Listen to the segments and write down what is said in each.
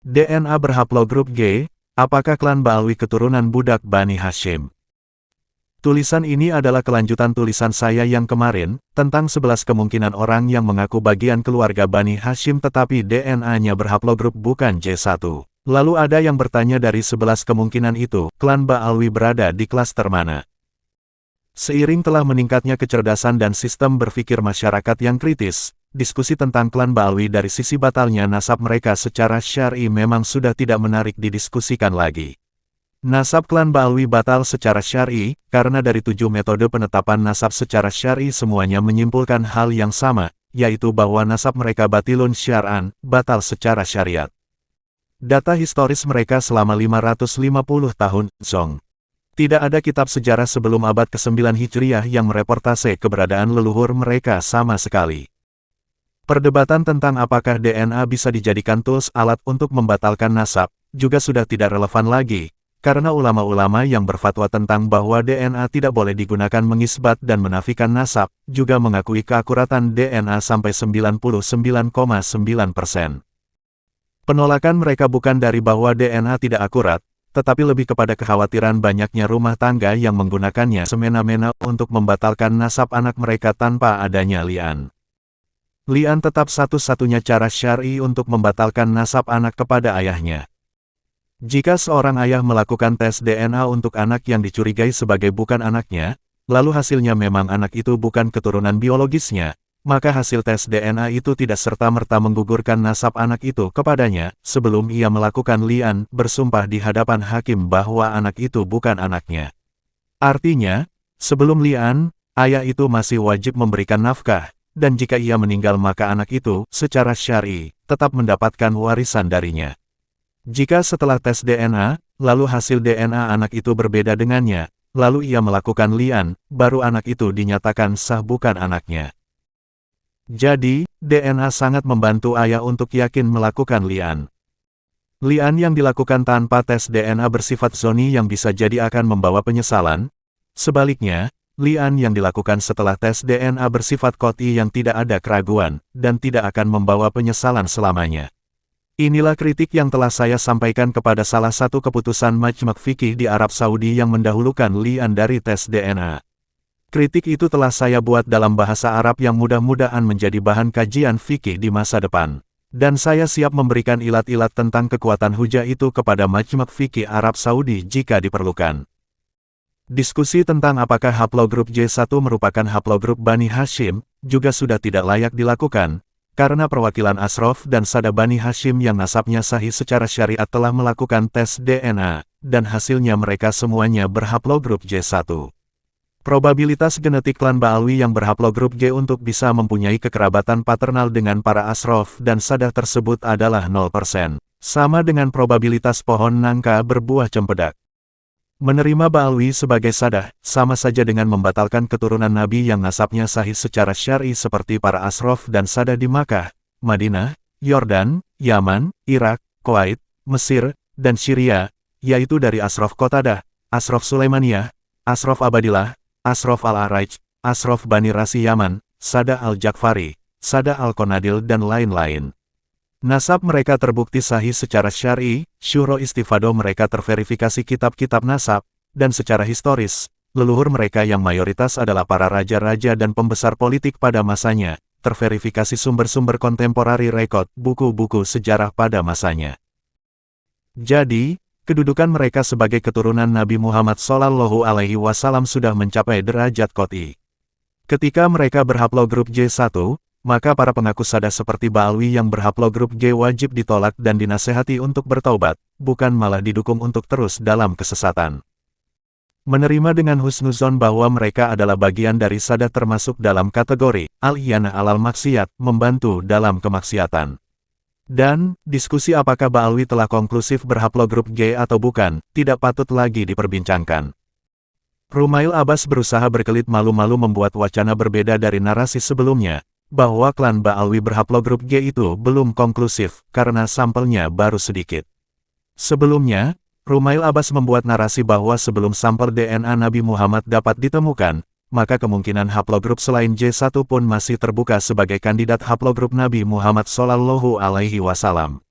DNA berhaplogrup G, apakah klan Ba'alwi keturunan budak Bani Hashim? Tulisan ini adalah kelanjutan tulisan saya yang kemarin, tentang 11 kemungkinan orang yang mengaku bagian keluarga Bani Hashim tetapi DNA-nya berhaplogrup bukan J1. Lalu ada yang bertanya dari 11 kemungkinan itu, klan Ba'alwi berada di klaster mana? Seiring telah meningkatnya kecerdasan dan sistem berpikir masyarakat yang kritis, diskusi tentang klan Ba'alwi dari sisi batalnya nasab mereka secara syar'i memang sudah tidak menarik didiskusikan lagi. Nasab klan Ba'alwi batal secara syar'i, karena dari 7 metode penetapan nasab secara syar'i semuanya menyimpulkan hal yang sama, yaitu bahwa nasab mereka batilun syar'an, batal secara syariat. Data historis mereka selama 550 tahun, Zong. Tidak ada kitab sejarah sebelum abad ke-9 Hijriah yang mereportase keberadaan leluhur mereka sama sekali. Perdebatan tentang apakah DNA bisa dijadikan tools alat untuk membatalkan nasab, juga sudah tidak relevan lagi, karena ulama-ulama yang berfatwa tentang bahwa DNA tidak boleh digunakan mengisbat dan menafikan nasab, juga mengakui keakuratan DNA sampai 99,9%. Penolakan mereka bukan dari bahwa DNA tidak akurat, tetapi lebih kepada kekhawatiran banyaknya rumah tangga yang menggunakannya semena-mena untuk membatalkan nasab anak mereka tanpa adanya li'an. Li'an tetap satu-satunya cara syar'i untuk membatalkan nasab anak kepada ayahnya. Jika seorang ayah melakukan tes DNA untuk anak yang dicurigai sebagai bukan anaknya, lalu hasilnya memang anak itu bukan keturunan biologisnya, maka hasil tes DNA itu tidak serta-merta menggugurkan nasab anak itu kepadanya, sebelum ia melakukan li'an, bersumpah di hadapan hakim bahwa anak itu bukan anaknya. Artinya, sebelum li'an, ayah itu masih wajib memberikan nafkah, dan jika ia meninggal maka anak itu, secara syar'i, tetap mendapatkan warisan darinya. Jika setelah tes DNA, lalu hasil DNA anak itu berbeda dengannya, lalu ia melakukan li'an, baru anak itu dinyatakan sah bukan anaknya. Jadi, DNA sangat membantu ayah untuk yakin melakukan li'an. Li'an yang dilakukan tanpa tes DNA bersifat zoni yang bisa jadi akan membawa penyesalan. Sebaliknya, li'an yang dilakukan setelah tes DNA bersifat qot'i yang tidak ada keraguan, dan tidak akan membawa penyesalan selamanya. Inilah kritik yang telah saya sampaikan kepada salah satu keputusan Majma' Fiqih di Arab Saudi yang mendahulukan li'an dari tes DNA. Kritik itu telah saya buat dalam bahasa Arab yang mudah-mudahan menjadi bahan kajian fikih di masa depan. Dan saya siap memberikan ilat-ilat tentang kekuatan hujah itu kepada Majma' Fiqih Arab Saudi jika diperlukan. Diskusi tentang apakah haplogrup J1 merupakan haplogrup Bani Hashim, juga sudah tidak layak dilakukan, karena perwakilan Ashraf dan Sada Bani Hashim yang nasabnya sahih secara syariat telah melakukan tes DNA, dan hasilnya mereka semuanya berhaplogrup J1. Probabilitas genetik klan Ba'alwi yang berhaplogrup G untuk bisa mempunyai kekerabatan paternal dengan para Ashraf dan Sada tersebut adalah 0%, sama dengan probabilitas pohon nangka berbuah cempedak. Menerima Ba'alwi sebagai Sadah, sama saja dengan membatalkan keturunan Nabi yang nasabnya sahih secara syar'i seperti para Ashraf dan Sadah di Makkah, Madinah, Yordan, Yaman, Irak, Kuwait, Mesir, dan Syria, yaitu dari Ashraf Qatadah, Ashraf Sulaimaniyah, Ashraf Abadillah, Ashraf Al-Araj, Ashraf Bani Rasi Yaman, Sadah Al-Jakfari, Sadah Al-Qonadil dan lain-lain. Nasab mereka terbukti sahih secara syar'i, syuhro istifadoh mereka terverifikasi kitab-kitab nasab, dan secara historis, leluhur mereka yang mayoritas adalah para raja-raja dan pembesar politik pada masanya, terverifikasi sumber-sumber kontemporari rekod, buku-buku sejarah pada masanya. Jadi, kedudukan mereka sebagai keturunan Nabi Muhammad SAW sudah mencapai derajat qot'i. Ketika mereka berhaplogrup J1, maka para pengaku Sadah seperti Ba'alwi yang berhaplogrup G wajib ditolak dan dinasehati untuk bertaubat, bukan malah didukung untuk terus dalam kesesatan. Menerima dengan husnuzon bahwa mereka adalah bagian dari Sadah termasuk dalam kategori al-iyanah alal maksiat, membantu dalam kemaksiatan. Dan, diskusi apakah Ba'alwi telah konklusif berhaplogrup G atau bukan, tidak patut lagi diperbincangkan. Rumail Abbas berusaha berkelit malu-malu membuat wacana berbeda dari narasi sebelumnya, bahwa klan Ba'alwi berhaplogrup G itu belum konklusif, karena sampelnya baru sedikit. Sebelumnya, Rumail Abbas membuat narasi bahwa sebelum sampel DNA Nabi Muhammad dapat ditemukan, maka kemungkinan haplogrup selain J1 pun masih terbuka sebagai kandidat haplogrup Nabi Muhammad Shallallahu Alaihi Wasallam.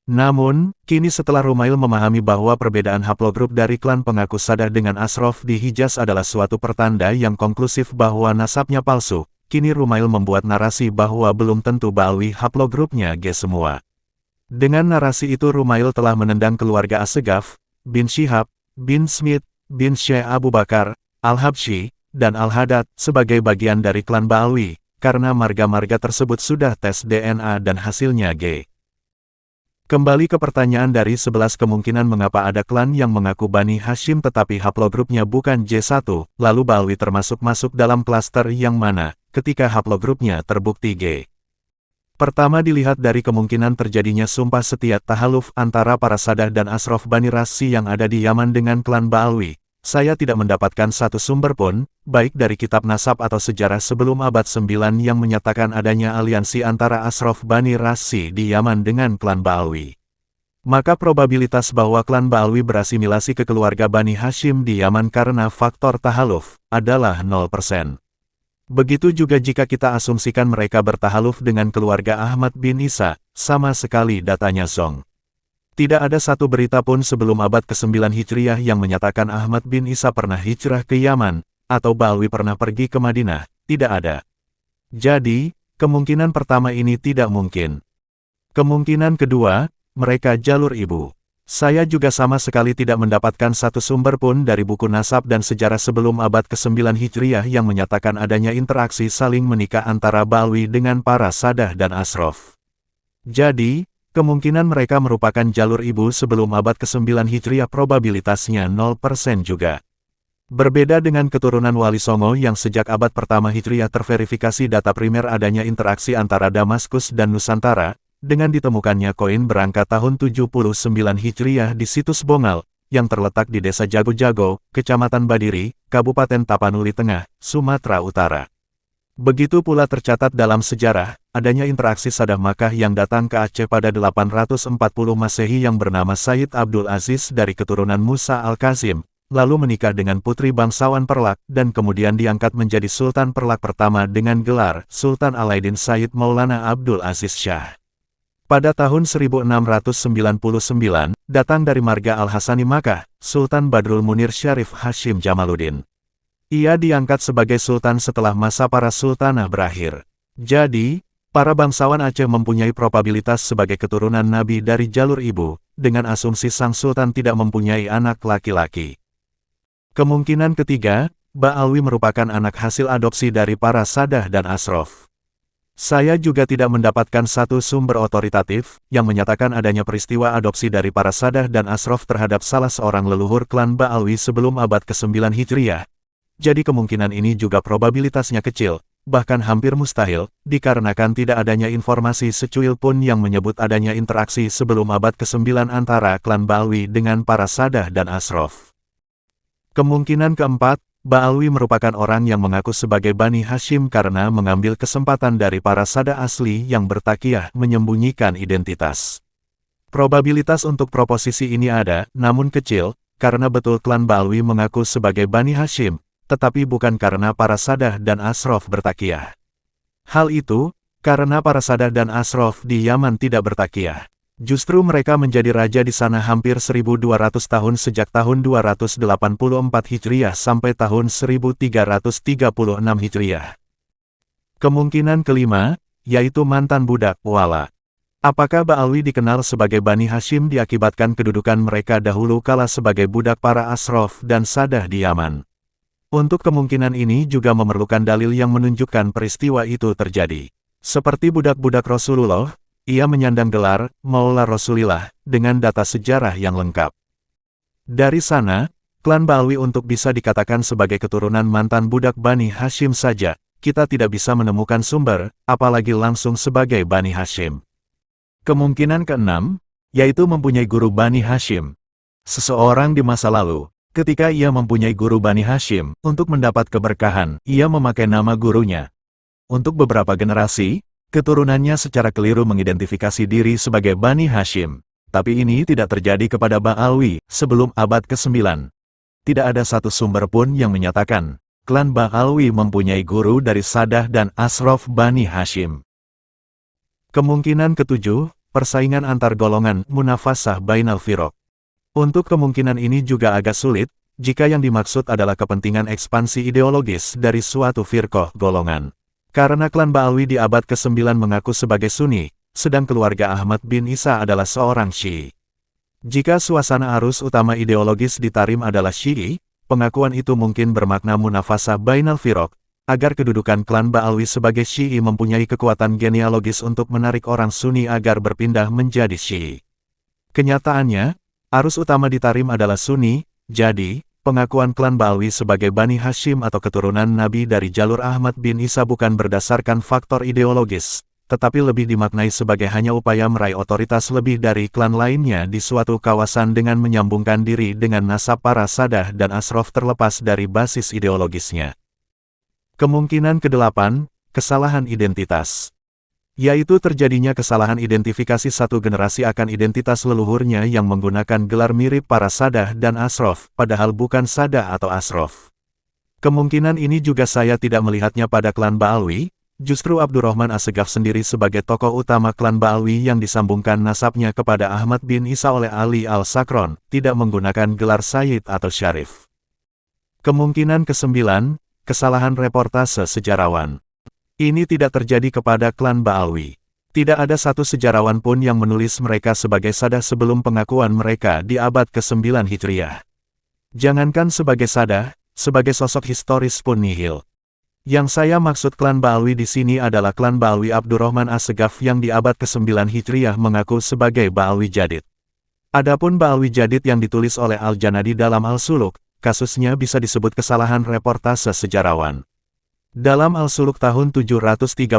Namun, kini setelah Rumail memahami bahwa perbedaan haplogrup dari klan pengaku Sadah dengan Ashraf di Hijaz adalah suatu pertanda yang konklusif bahwa nasabnya palsu, kini Rumail membuat narasi bahwa belum tentu Ba'alwi haplogrupnya G semua. Dengan narasi itu Rumail telah menendang keluarga Assegaf, bin Shihab, bin Smith, bin Syekh Abu Bakar, Al-Habsyi, dan Al-Haddad sebagai bagian dari klan Ba'alwi, karena marga-marga tersebut sudah tes DNA dan hasilnya G. Kembali ke pertanyaan dari 11 kemungkinan mengapa ada klan yang mengaku Bani Hashim tetapi haplogrupnya bukan J1, lalu Ba'alwi termasuk masuk dalam klaster yang mana, ketika haplogrupnya terbukti G. Pertama dilihat dari kemungkinan terjadinya sumpah setia tahaluf antara para Sadah dan Ashraf Bani Rassi yang ada di Yaman dengan klan Ba'alwi. Saya tidak mendapatkan satu sumber pun, baik dari kitab nasab atau sejarah sebelum abad 9 yang menyatakan adanya aliansi antara Ashraf Bani Rassi di Yaman dengan klan Ba'alwi. Maka probabilitas bahwa klan Ba'alwi berasimilasi ke keluarga Bani Hashim di Yaman karena faktor tahaluf adalah 0%. Begitu juga jika kita asumsikan mereka bertahaluf dengan keluarga Ahmad bin Isa, sama sekali datanya zong. Tidak ada satu berita pun sebelum abad ke-9 Hijriah yang menyatakan Ahmad bin Isa pernah hijrah ke Yaman, atau Ba'alwi pernah pergi ke Madinah, tidak ada. Jadi, kemungkinan pertama ini tidak mungkin. Kemungkinan kedua, mereka jalur ibu. Saya juga sama sekali tidak mendapatkan satu sumber pun dari buku nasab dan sejarah sebelum abad ke-9 Hijriah yang menyatakan adanya interaksi saling menikah antara Ba'alwi dengan para Sadah dan Ashraf. Jadi, kemungkinan mereka merupakan jalur ibu sebelum abad ke-9 Hijriah probabilitasnya 0% juga. Berbeda dengan keturunan Wali Songo yang sejak abad pertama Hijriah terverifikasi data primer adanya interaksi antara Damaskus dan Nusantara, dengan ditemukannya koin berangka tahun 79 Hijriah di situs Bongal, yang terletak di Desa Jago-Jago, Kecamatan Badiri, Kabupaten Tapanuli Tengah, Sumatera Utara. Begitu pula tercatat dalam sejarah, adanya interaksi Sadah Makkah yang datang ke Aceh pada 840 Masehi yang bernama Sayyid Abdul Aziz dari keturunan Musa Al-Kazim, lalu menikah dengan putri bangsawan Perlak dan kemudian diangkat menjadi Sultan Perlak pertama dengan gelar Sultan Alaidin Sayyid Maulana Abdul Aziz Shah. Pada tahun 1699, datang dari marga Al-Hasani Makkah, Sultan Badrul Munir Syarif Hashim Jamaluddin. Ia diangkat sebagai sultan setelah masa para sultanah berakhir. Jadi, para bangsawan Aceh mempunyai probabilitas sebagai keturunan Nabi dari jalur ibu, dengan asumsi sang sultan tidak mempunyai anak laki-laki. Kemungkinan ketiga, Ba'alwi merupakan anak hasil adopsi dari para Sadah dan Ashraf. Saya juga tidak mendapatkan satu sumber otoritatif yang menyatakan adanya peristiwa adopsi dari para Sadah dan Ashraf terhadap salah seorang leluhur klan Ba'alwi sebelum abad ke-9 Hijriah. Jadi kemungkinan ini juga probabilitasnya kecil, bahkan hampir mustahil, dikarenakan tidak adanya informasi secuil pun yang menyebut adanya interaksi sebelum abad ke-9 antara klan Ba'alwi dengan para Sadah dan Ashraf. Kemungkinan keempat, Ba'alwi merupakan orang yang mengaku sebagai Bani Hashim karena mengambil kesempatan dari para Sadah asli yang bertakiyah menyembunyikan identitas. Probabilitas untuk proposisi ini ada, namun kecil, karena betul klan Ba'alwi mengaku sebagai Bani Hashim, tetapi bukan karena para Sadah dan Ashraf bertakiyah. Hal itu, karena para Sadah dan Ashraf di Yaman tidak bertakiyah. Justru mereka menjadi raja di sana hampir 1200 tahun sejak tahun 284 Hijriah sampai tahun 1336 Hijriah. Kemungkinan kelima, yaitu mantan budak Wala. Apakah Ba'alwi dikenal sebagai Bani Hashim diakibatkan kedudukan mereka dahulu kala sebagai budak para Ashraf dan Sadah di Yaman? Untuk kemungkinan ini juga memerlukan dalil yang menunjukkan peristiwa itu terjadi. Seperti budak-budak Rasulullah, ia menyandang gelar Maula Rasulillah dengan data sejarah yang lengkap. Dari sana, klan Ba'alwi untuk bisa dikatakan sebagai keturunan mantan budak Bani Hashim saja, kita tidak bisa menemukan sumber, apalagi langsung sebagai Bani Hashim. Kemungkinan keenam, yaitu mempunyai guru Bani Hashim. Seseorang di masa lalu, ketika ia mempunyai guru Bani Hashim, untuk mendapat keberkahan, ia memakai nama gurunya. Untuk beberapa generasi, keturunannya secara keliru mengidentifikasi diri sebagai Bani Hashim. Tapi ini tidak terjadi kepada Ba'alwi sebelum abad ke-9. Tidak ada satu sumber pun yang menyatakan, klan Ba'alwi mempunyai guru dari Sadah dan Ashraf Bani Hashim. Kemungkinan ketujuh, persaingan antar golongan munafasah bainal firaq. Untuk kemungkinan ini juga agak sulit, jika yang dimaksud adalah kepentingan ekspansi ideologis dari suatu firqah golongan. Karena klan Ba'alwi di abad ke-9 mengaku sebagai Sunni, sedang keluarga Ahmad bin Isa adalah seorang Syi'i. Jika suasana arus utama ideologis di Tarim adalah Syi'i, pengakuan itu mungkin bermakna munafasah bainal firaq, agar kedudukan klan Ba'alwi sebagai Syi'i mempunyai kekuatan genealogis untuk menarik orang Sunni agar berpindah menjadi Syi'i. Kenyataannya, arus utama di Tarim adalah Sunni, jadi, pengakuan klan Ba'alwi sebagai Bani Hashim atau keturunan Nabi dari jalur Ahmad bin Isa bukan berdasarkan faktor ideologis, tetapi lebih dimaknai sebagai hanya upaya meraih otoritas lebih dari klan lainnya di suatu kawasan dengan menyambungkan diri dengan nasab para Sadah dan Ashraf terlepas dari basis ideologisnya. Kemungkinan kedelapan, kesalahan identitas. Yaitu terjadinya kesalahan identifikasi satu generasi akan identitas leluhurnya yang menggunakan gelar mirip para Sadah dan Ashraf, padahal bukan Sadah atau Ashraf. Kemungkinan ini juga saya tidak melihatnya pada klan Ba'alwi, justru Abdurrahman As-Segaf sendiri sebagai tokoh utama klan Ba'alwi yang disambungkan nasabnya kepada Ahmad bin Isa oleh Ali al-Sakron, tidak menggunakan gelar Sayyid atau Syarif. Kemungkinan kesembilan, kesalahan reportase sejarawan. Ini tidak terjadi kepada klan Ba'alwi. Tidak ada satu sejarawan pun yang menulis mereka sebagai Sadah sebelum pengakuan mereka di abad ke-9 Hijriah. Jangankan sebagai Sadah, sebagai sosok historis pun nihil. Yang saya maksud klan Ba'alwi di sini adalah klan Ba'alwi Abdurrahman As-Segaf yang di abad ke-9 Hijriah mengaku sebagai Ba'alwi Jadid. Adapun Ba'alwi Jadid yang ditulis oleh Al-Janadi dalam Al-Suluk, kasusnya bisa disebut kesalahan reportase sejarawan. Dalam Al-Suluk tahun 732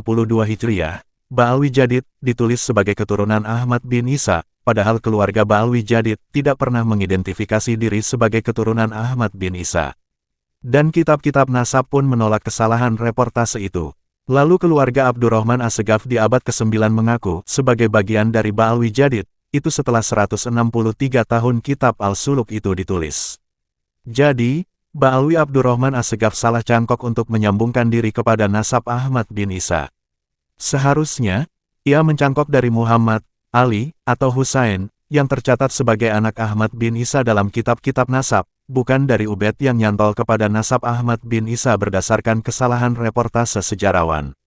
Hijriah, Ba'alwi Jadid ditulis sebagai keturunan Ahmad bin Isa, padahal keluarga Ba'alwi Jadid tidak pernah mengidentifikasi diri sebagai keturunan Ahmad bin Isa. Dan kitab-kitab nasab pun menolak kesalahan reportase itu. Lalu keluarga Abdurrahman As-Segaf di abad ke-9 mengaku sebagai bagian dari Ba'alwi Jadid, itu setelah 163 tahun kitab Al-Suluk itu ditulis. Jadi, Ba'alwi Abdurrahman As-Segaf salah cangkok untuk menyambungkan diri kepada nasab Ahmad bin Isa. Seharusnya, ia mencangkok dari Muhammad, Ali, atau Husain, yang tercatat sebagai anak Ahmad bin Isa dalam kitab-kitab nasab, bukan dari Ubaid yang nyantol kepada nasab Ahmad bin Isa berdasarkan kesalahan reportase sejarawan.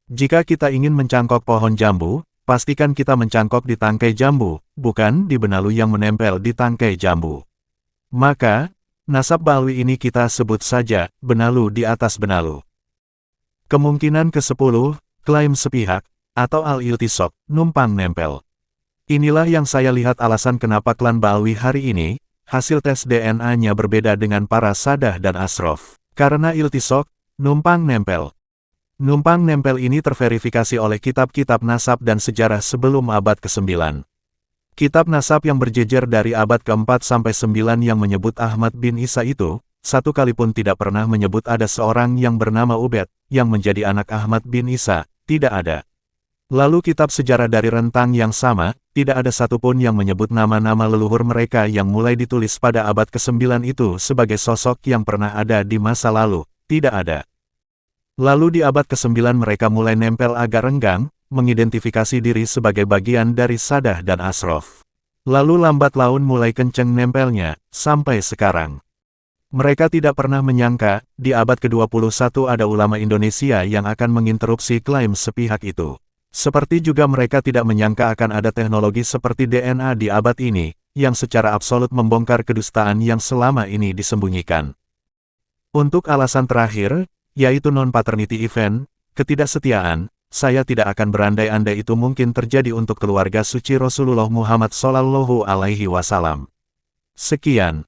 Jika kita ingin mencangkok pohon jambu, pastikan kita mencangkok di tangkai jambu, bukan di benalu yang menempel di tangkai jambu. Maka, nasab Ba'alwi ini kita sebut saja, benalu di atas benalu. Kemungkinan ke-10, klaim sepihak, atau al-iltisaq, numpang nempel. Inilah yang saya lihat alasan kenapa klan Ba'alwi hari ini, hasil tes DNA-nya berbeda dengan para Sadah dan Ashraf. Karena iltisaq, numpang nempel. Numpang nempel ini terverifikasi oleh kitab-kitab nasab dan sejarah sebelum abad ke-9. Kitab nasab yang berjejer dari abad ke-4 sampai 9 yang menyebut Ahmad bin Isa itu, satu kali pun tidak pernah menyebut ada seorang yang bernama Ubaid, yang menjadi anak Ahmad bin Isa, tidak ada. Lalu kitab sejarah dari rentang yang sama, tidak ada satupun yang menyebut nama-nama leluhur mereka yang mulai ditulis pada abad ke-9 itu sebagai sosok yang pernah ada di masa lalu, tidak ada. Lalu di abad ke-9 mereka mulai nempel agak renggang, mengidentifikasi diri sebagai bagian dari Sadah dan Ashraf. Lalu lambat laun mulai kenceng nempelnya, sampai sekarang. Mereka tidak pernah menyangka, di abad ke-21 ada ulama Indonesia yang akan menginterupsi klaim sepihak itu. Seperti juga mereka tidak menyangka akan ada teknologi seperti DNA di abad ini, yang secara absolut membongkar kedustaan yang selama ini disembunyikan. Untuk alasan terakhir, yaitu non-paternity event, ketidaksetiaan, saya tidak akan berandai-andai itu mungkin terjadi untuk keluarga suci Rasulullah Muhammad Shallallahu Alaihi Wasallam. Sekian.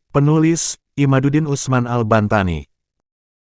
Penulis, Imaduddin Usman Al-Bantani.